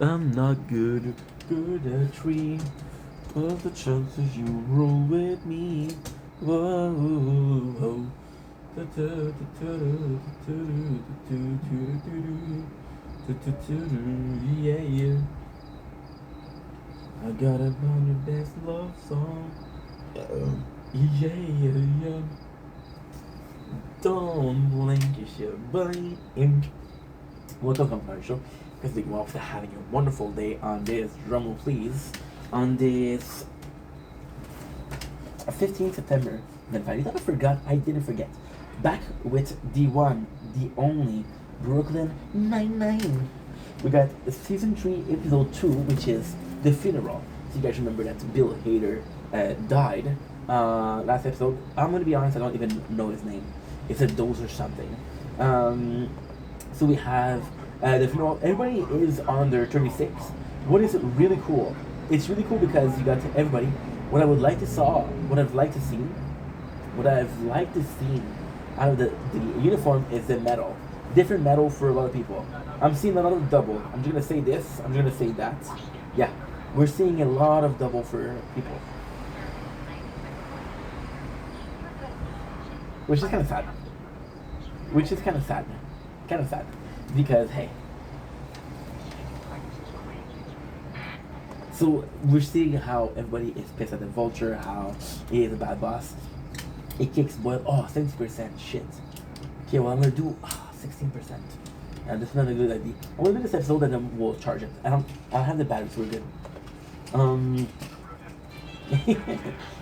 I'm not good at tree. But the chances you roll with me. Whoa, whoa. Yeah, yeah. I got it on your best love song. Yeah, yeah, yeah. Don't blink, it's your buddy. Welcome, commercial. Because we go after having a wonderful day on this drumroll, please. On this 15th September. Then I thought I forgot. I didn't forget. Back with the one, the only Brooklyn Nine-Nine. We got season 3, episode 2, which is the funeral. So you guys remember that Bill Hader died last episode. I'm gonna be honest, I don't even know his name. It's a Dose or something. So we have the funeral. Everybody is on their 36. What is really cool? It's really cool because you got everybody. What I would like to saw, what I've liked to see, what I've liked to see out of the uniform is the metal. Different metal for a lot of people. I'm seeing a lot of double. I'm just gonna say this. I'm just gonna say that. Yeah, we're seeing a lot of double for people, which is kind of sad. Which is kind of sad, because hey. So we're seeing how everybody is pissed at the vulture, how he is a bad boss. It kicks Boyle. Oh, 70%. Shit. Okay, well I'm gonna do 16%. That's not a good idea. I'm gonna do this episode and then we'll charge it. I have the batteries. So we're good. Um,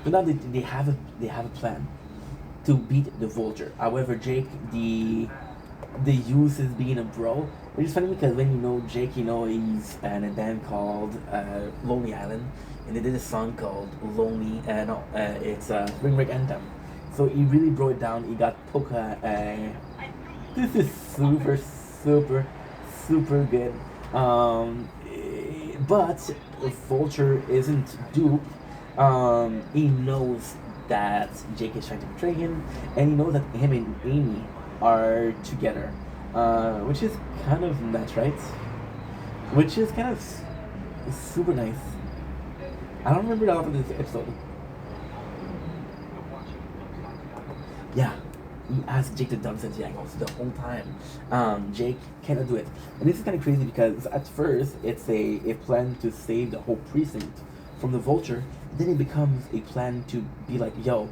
but now they have a plan to beat the vulture. However, Jake the use is being a bro. Which is funny because when you know Jake, you know he's in a band called Lonely Island, and they did a song called Lonely. No, it's Spring Break Anthem. So he really broke it down. He got Poca. This is super good. But Vulture isn't dupe. He knows that Jake is trying to betray him, and he knows that him and Amy are together, which is kind of nice, right? Which is kind of super nice. I don't remember a lot of this episode. Yeah, he asked Jake to dump Santiago the whole time. Jake cannot do it, and this is kind of crazy because at first it's a plan to save the whole precinct from the vulture. Then it becomes a plan to be like, yo,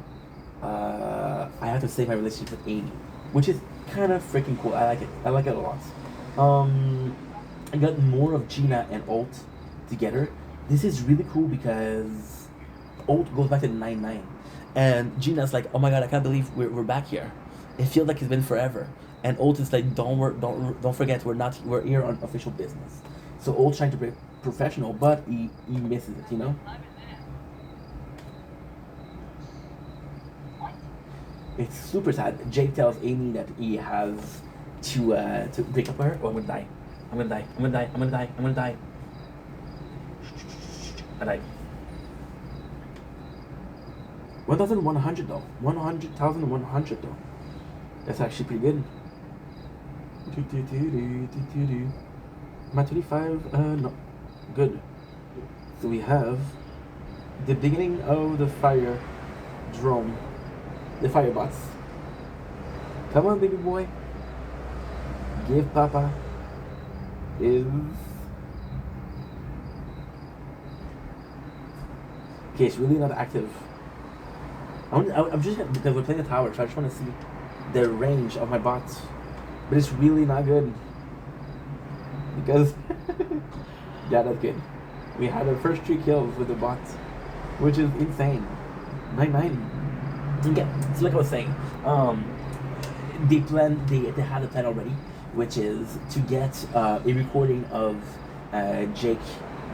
I have to save my relationship with Amy, which is kind of freaking cool. I like it. I like it a lot. I got more of Gina and Alt together. This is really cool because Alt goes back to 9-9. And Gina's like, oh my god, I can't believe we're back here. It feels like it's been forever. And Alt is like, don't forget, we're here on official business. So Alt's trying to be professional, but he misses it, you know? It's super sad. Jake tells Amy that he has to break up with her, or I'm gonna die. I'm gonna die. I'm gonna die. I'm gonna die. I'm gonna die. I died. 1,100 though. 100,100 though. That's actually pretty good. Am I 25? No. Good. So we have the beginning of the fire drone. The firebots. Come on, baby boy. Give Papa is. Okay, it's really not active. I'm just because we're playing the tower, so I just want to see the range of my bots. But it's really not good because yeah, that's good. We had our first 3 kills with the bots, which is insane. 9-9. Okay, so like I was saying, they had a plan already, which is to get a recording of Jake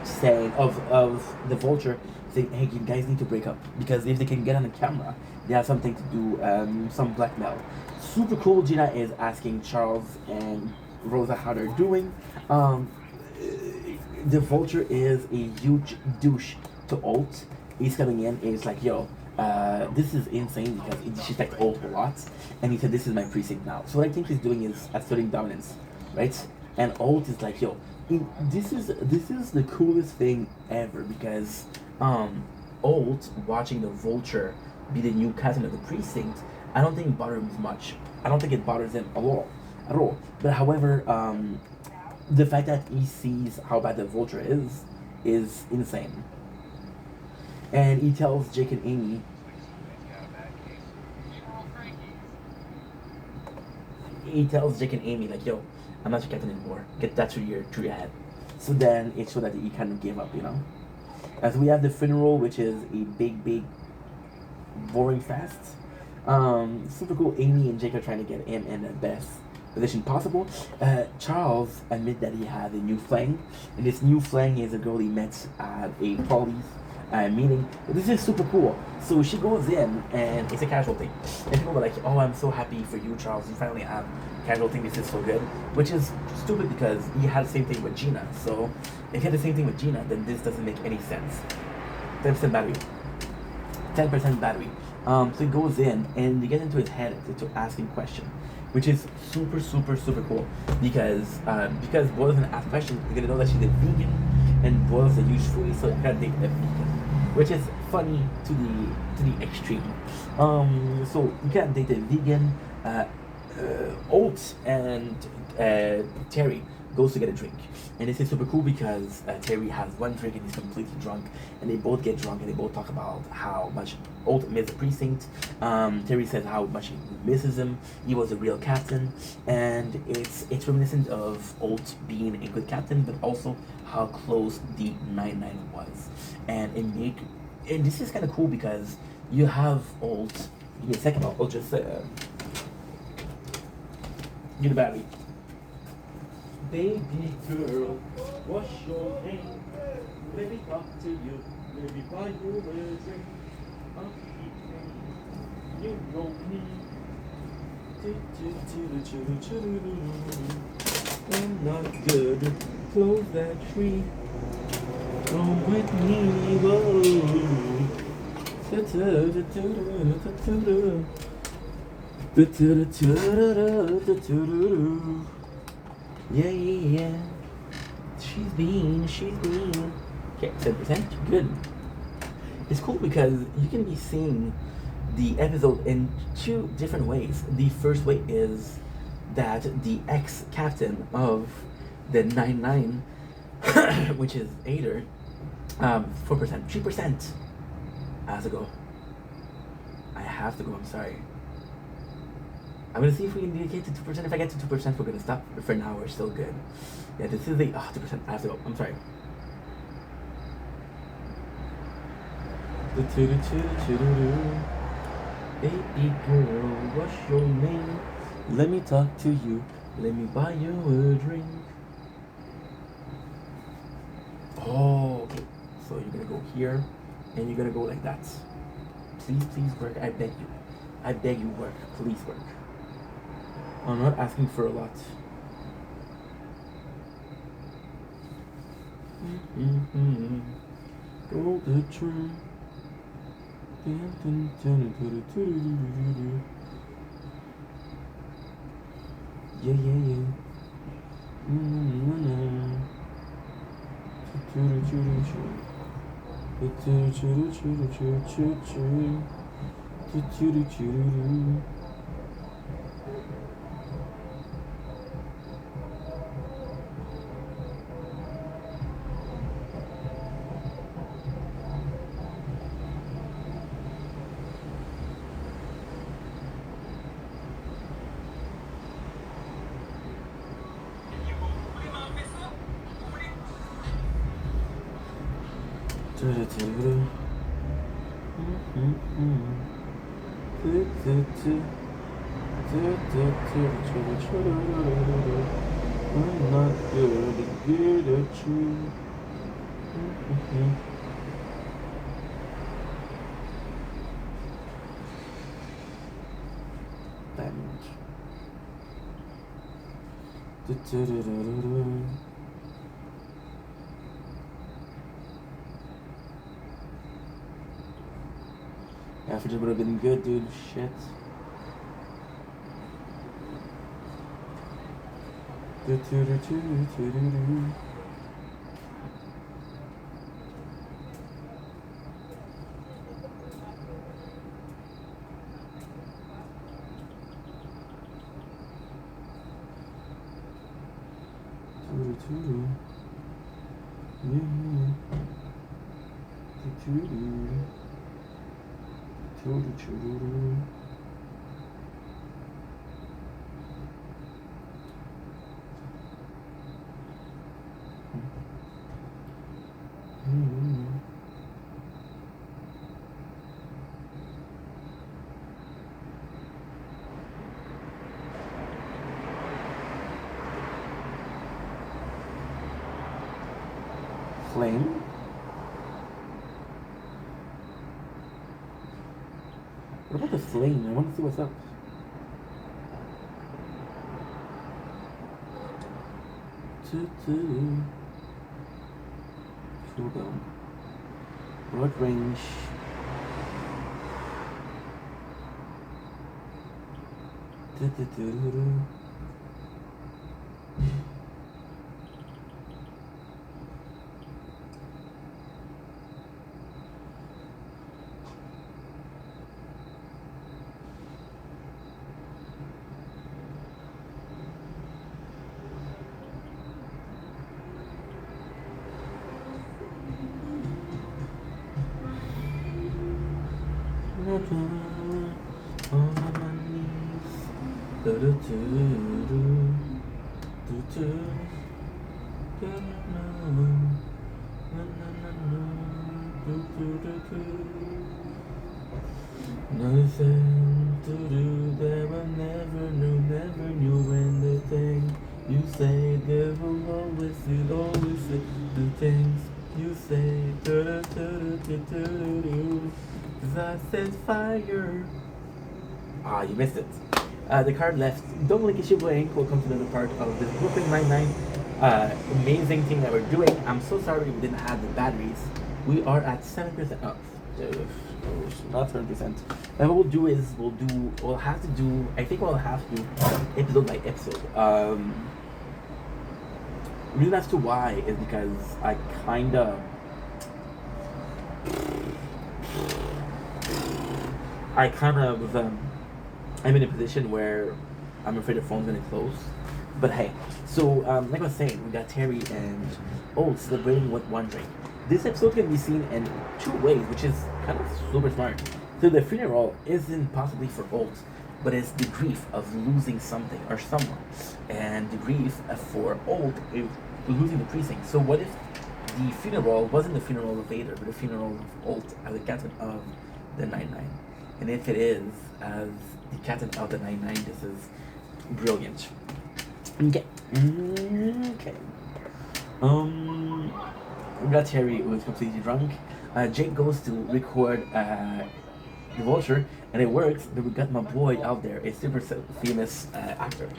saying of the vulture saying, hey, you guys need to break up, because if they can get on the camera, they have something to do, some blackmail. Super cool. Gina is asking Charles and Rosa how they're doing. The vulture is a huge douche to Alt. He's coming in and he's like, yo, this is insane because it disrespects Alt a lot. And he said, this is my precinct now. So what I think he's doing is asserting dominance, right? And Alt is like, yo, this is the coolest thing ever because Alt watching the Vulture be the new captain of the precinct, I don't think bothers him much. I don't think it bothers him at all. But however, the fact that he sees how bad the Vulture is insane. And he tells Jake and Amy. He tells Jake and Amy like, "Yo, I'm not your captain anymore. Get that through your head." So then it showed that he kind of gave up, you know. As we have the funeral, which is a big, boring fest. Super cool. Amy and Jake are trying to get him in the best position possible. Charles admit that he had a new flang, and this new flang is a girl he met at a police meeting. This is super cool. So she goes in, and it's a casual thing. And people are like, "Oh, I'm so happy for you, Charles. You finally have casual thing. This is so good." Which is stupid because he had the same thing with Gina. So if he had the same thing with Gina, then this doesn't make any sense. 10% battery. 10% battery. So he goes in and they get into his head to ask him question, which is super cool because Boyle doesn't ask questions. You're gonna know that she's a vegan, and Boyle's a huge foodie, so you gotta date a vegan, which is funny to the extreme. So you can't date a vegan. Oates and Terry goes to get a drink, and this is super cool because Terry has one drink and he's completely drunk, and they both get drunk and they both talk about how much Oates misses the precinct. Terry says how much he misses him. He was a real captain, and it's reminiscent of Oates being a good captain, but also how close the 99 was, and this is kind of cool because you have Oates. Give me a second. I'll just. Get the battery. Baby girl, what's your name? Let me talk to you. Let me buy you a drink. I'll keep paying. You know me. I'm not good. Close that tree. Come with me. Whoa. Yeah. She's being. Okay, 10%. Good. It's cool because you can be seeing the episode in two different ways. The first way is that the ex-captain of the 99, which is Ader, 4%, 3%. I have to go. I'm sorry. I'm gonna see if we can get to 2%. If I get to 2%, we're gonna stop. But for now, we're still good. Yeah, this is the 2%. I have to go. I'm sorry. Baby girl, what's your name? Let me talk to you. Let me buy you a drink. Oh, okay. So you're gonna go here, and you're gonna go like that. Please work. I beg you, work. Please work. I'm not asking for a lot. Go the train. Yeah. I'm not good at you. Average would have been good, dude. Shit. Flame. What about the flame? I want to see what's up. Cool down. Broad range. Nothing to do that I never knew when the thing you say there will always say the things you say. Cause I said fire. Ah, you missed it. The card left. Dominic Ishibuya welcome to another part of this Brooklyn Nine-Nine amazing thing that we're doing. I'm so sorry we didn't have the batteries. We are at 7%. Oh, not 7%. And what we'll do is we'll have to do, I think we'll have to do episode by episode. Reason as to why is because I I'm in a position where I'm afraid the phone's gonna close. But hey, so like I was saying, we got Terry and Old celebrating with one drink. This episode can be seen in two ways, which is kind of super smart. So the funeral isn't possibly for Old, but it's the grief of losing something or someone, and the grief for Old is losing the precinct. So what if the funeral wasn't the funeral of Vader, but the funeral of Old as the captain of the 9-9? And if it is as the captain of the 9-9, this is brilliant. Okay. Okay. We got Terry, who is completely drunk. Jake goes to record the Vulture, and it works. But we got my boy out there, a super famous actor.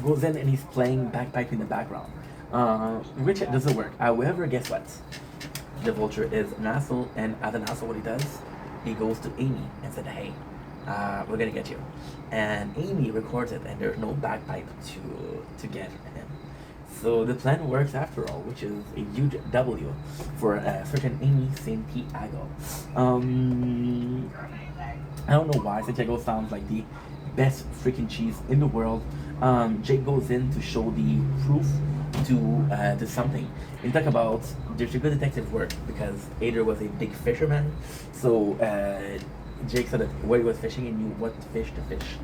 Goes in and he's playing bagpipe in the background. Which doesn't work. However, guess what? The Vulture is an asshole, and as an asshole, what he does, he goes to Amy and said, "Hey, we're gonna get you." And Amy records it, and there's no bagpipe to get him. So the plan works after all, which is a huge W for a certain Amy Santiago. I don't know why Santiago sounds like the best freaking cheese in the world. Jake goes in to show the proof to something. We talk about there's a good detective work because Ader was a big fisherman, so Jake said that where he was fishing he knew what fish to fish,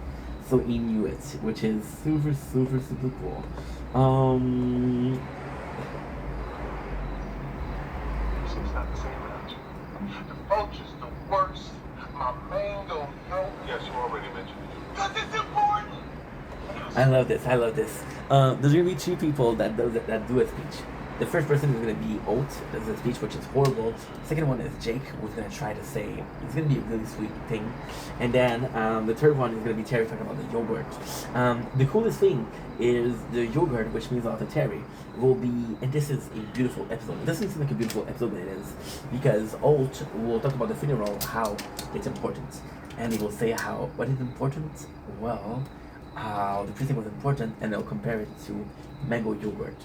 so he knew it, which is super cool. Seems not the same round. The Vulture's the worst. My mango, no. Yes, you already mentioned it. Because it's important. I love this. There's gonna be two people that do a speech. The first person is gonna be Oat, does a speech which is horrible. Second one is Jake, who's gonna try to say it's gonna be a really sweet thing. And then the third one is gonna be Terry talking about the yogurt. The coolest thing is the yogurt, which means a lot to Terry, will be, and this is a beautiful episode. It doesn't seem like a beautiful episode, but it is, because Oat will talk about the funeral, how it's important, and he will say how what is important. Well, how the precinct was important, and they'll compare it to mango yogurt.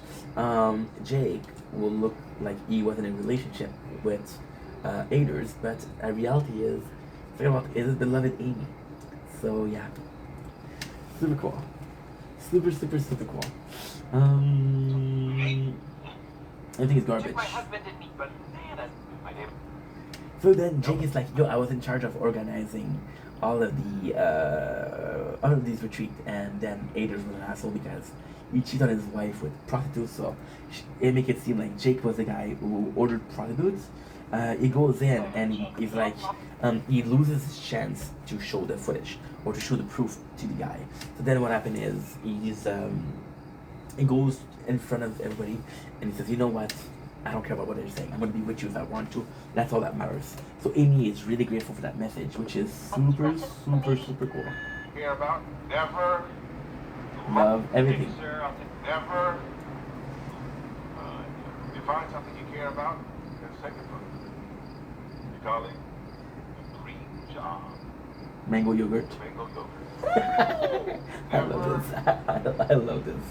Jake will look like he was in a relationship with Aders, but reality is, forget about his beloved Amy. So yeah, super cool, super cool. I think it's garbage. My husband didn't eat, but man, my name. So then Jake is like, yo, I was in charge of organizing all of these retreats, and then Aders was an asshole because he cheated on his wife with prostitutes. So it make it seem like Jake was the guy who ordered prostitutes. He goes in and he's like, he loses his chance to show the footage or to show the proof to the guy. So then what happened is he goes in front of everybody and he says, you know what? I don't care about what they're saying. I'm gonna be with you if I want to. That's all that matters. So Amy is really grateful for that message, which is super cool. Care about? Never. Love everything. Thank you, sir. I'll take never. You find something you care about, then take it from you. You call it a dream job. Mango yogurt. Mango yogurt. I love this. I love this.